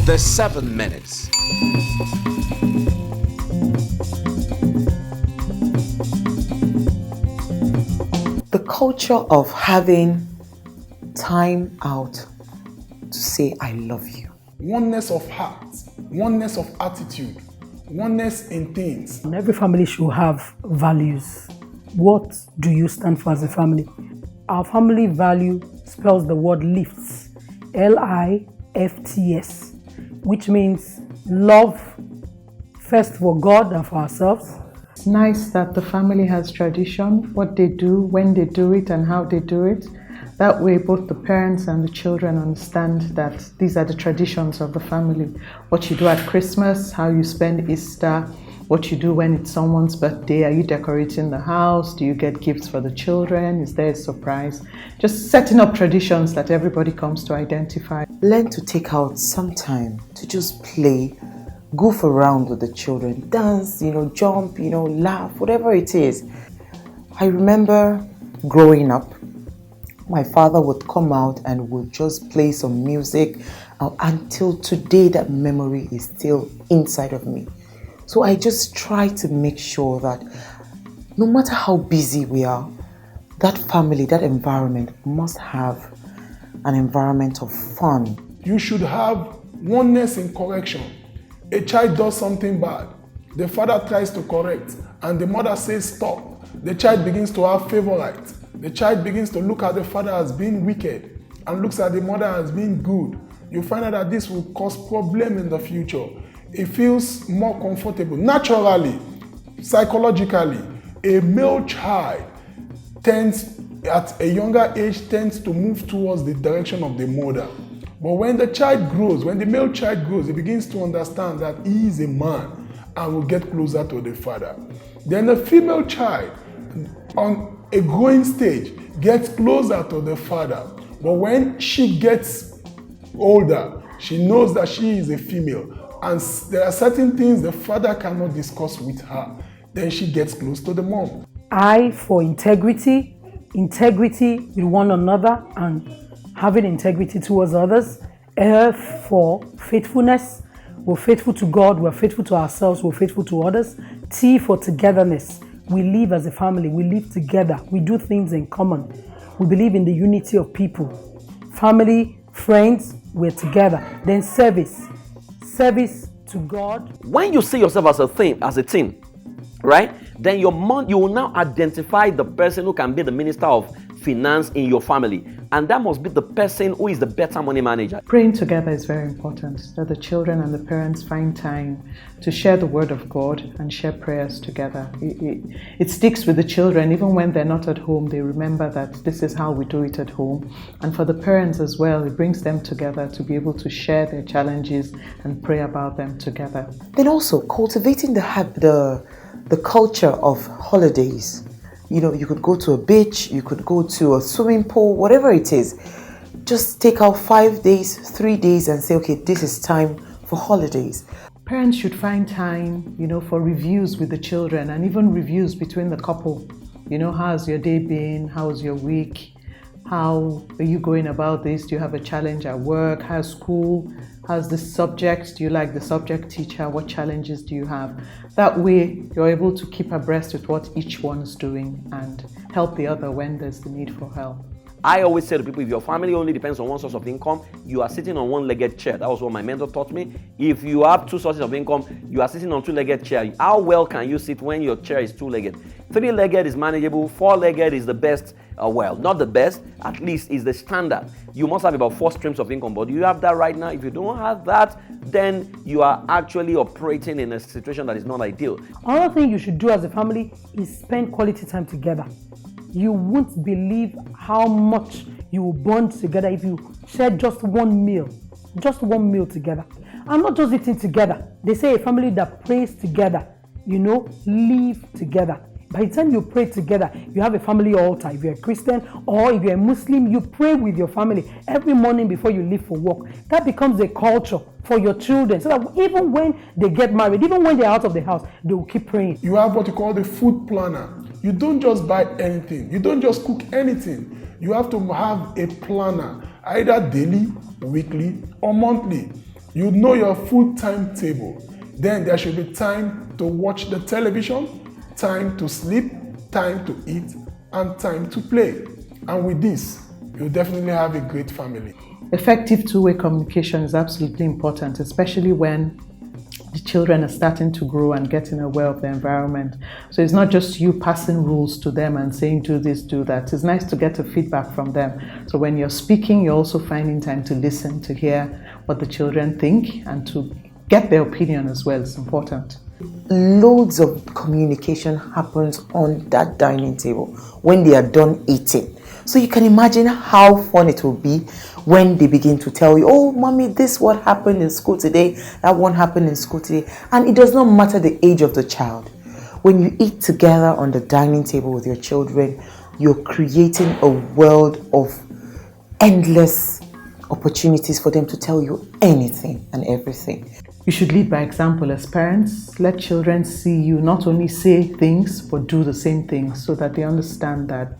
The 7 minutes. The culture of having time out to say I love you. Oneness of heart, oneness of attitude, oneness in things. And every family should have values. What do you stand for as a family? Our family value spells the word lifts, Lifts, which means love first for God and for ourselves. It's nice that the family has tradition, what they do, when they do it, and how they do it. That way, both the parents and the children understand that these are the traditions of the family. What you do at Christmas, how you spend Easter, what you do when it's someone's birthday. Are you decorating the house? Do you get gifts for the children? Is there a surprise? Just setting up traditions that everybody comes to identify. Learn to take out some time to just play, goof around with the children, dance, jump, laugh, whatever it is. I remember growing up, my father would come out and would just play some music. Until today, that memory is still inside of me. So I just try to make sure that no matter how busy we are, that family, that environment must have an environment of fun. You should have oneness in correction. A child does something bad. The father tries to correct and the mother says stop. The child begins to have favorites. The child begins to look at the father as being wicked and looks at the mother as being good. You find out that this will cause problem in the future. It feels more comfortable. Naturally, psychologically, a male child tends, at a younger age, tends to move towards the direction of the mother. But when the child grows, when the male child grows, he begins to understand that he is a man and will get closer to the father. Then the female child, on a growing stage, gets closer to the father. But when she gets older, she knows that she is a female. And there are certain things the father cannot discuss with her. Then she gets close to the mom. I for integrity with one another and having integrity towards others. F for faithfulness. We're faithful to God, we're faithful to ourselves, we're faithful to others. T for togetherness. We live as a family, we live together, we do things in common. We believe in the unity of people. Family, friends, we're together. Then service to God. When you see yourself as a team, right? Then you will now identify the person who can be the minister of finance in your family, and that must be the person who is the better money manager. Praying together is very important, that the children and the parents find time to share the word of God and share prayers together. It sticks with the children. Even when they're not at home, they remember that this is how we do it at home. And for the parents as well, it brings them together to be able to share their challenges and pray about them together. Then also cultivating the culture of holidays. You could go to a beach, you could go to a swimming pool, whatever it is. Just take out 5 days, 3 days and say, okay, this is time for holidays. Parents should find time, for reviews with the children and even reviews between the couple. How's your day been? How's your week? How are you going about this? Do you have a challenge at work? How's school? How's the subject? Do you like the subject teacher? What challenges do you have? That way, you're able to keep abreast with what each one's doing and help the other when there's the need for help. I always say to people, if your family only depends on one source of income, you are sitting on one-legged chair. That was what my mentor taught me. If you have two sources of income, you are sitting on two-legged chair. How well can you sit when your chair is two-legged? Three-legged is manageable. Four-legged is the best. Not the best, at least is the standard. You must have about 4 streams of income, but do you have that right now? If you don't have that, then you are actually operating in a situation that is not ideal. Another thing you should do as a family is spend quality time together. You won't believe how much you will bond together if you share just one meal together. And not just eating together. They say a family that prays together, live together. By the time you pray together, you have a family altar. If you're a Christian or if you're a Muslim, you pray with your family every morning before you leave for work. That becomes a culture for your children, so that even when they get married, even when they're out of the house, they will keep praying. You have what you call the food planner. You don't just buy anything. You don't just cook anything. You have to have a planner, either daily, weekly, or monthly. You know your food timetable. Then there should be time to watch the television, time to sleep, time to eat, and time to play. And with this, you'll definitely have a great family. Effective two-way communication is absolutely important, especially when the children are starting to grow and getting aware of the environment. So it's not just you passing rules to them and saying do this, do that. It's nice to get a feedback from them. So when you're speaking, you're also finding time to listen, to hear what the children think and to get their opinion as well. It's important. Loads of communication happens on that dining table when they are done eating. So you can imagine how fun it will be when they begin to tell you, oh, mommy, this what happened in school today, that one happened in school today. And it does not matter the age of the child. When you eat together on the dining table with your children, you're creating a world of endless opportunities for them to tell you anything and everything. You should lead by example as parents. Let children see you not only say things, but do the same things so that they understand that,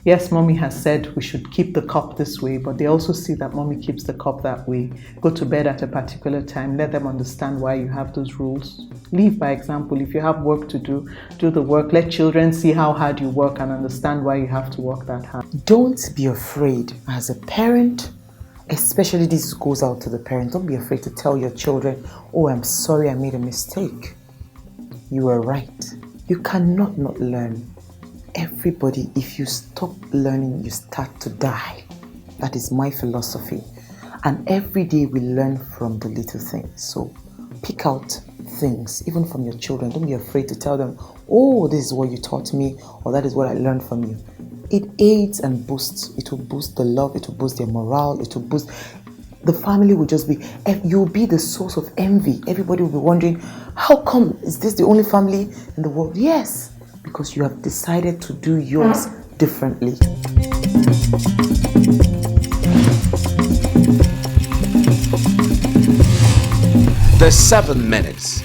yes, mommy has said we should keep the cup this way, but they also see that mommy keeps the cup that way. Go to bed at a particular time. Let them understand why you have those rules. Lead by example. If you have work to do, do the work. Let children see how hard you work and understand why you have to work that hard. Don't be afraid as a parent. Especially this goes out to the parents. Don't be afraid to tell your children, oh, I'm sorry I made a mistake. You were right. You cannot not learn. Everybody, if you stop learning, you start to die. That is my philosophy. And every day we learn from the little things. So pick out things, even from your children. Don't be afraid to tell them, oh, this is what you taught me, or that is what I learned from you. It aids and boosts. It will boost the love. It will boost their morale. It will boost. The family will just be, you'll be the source of envy. Everybody will be wondering, how come? Is this the only family in the world? Yes, because you have decided to do yours differently. The 7 minutes.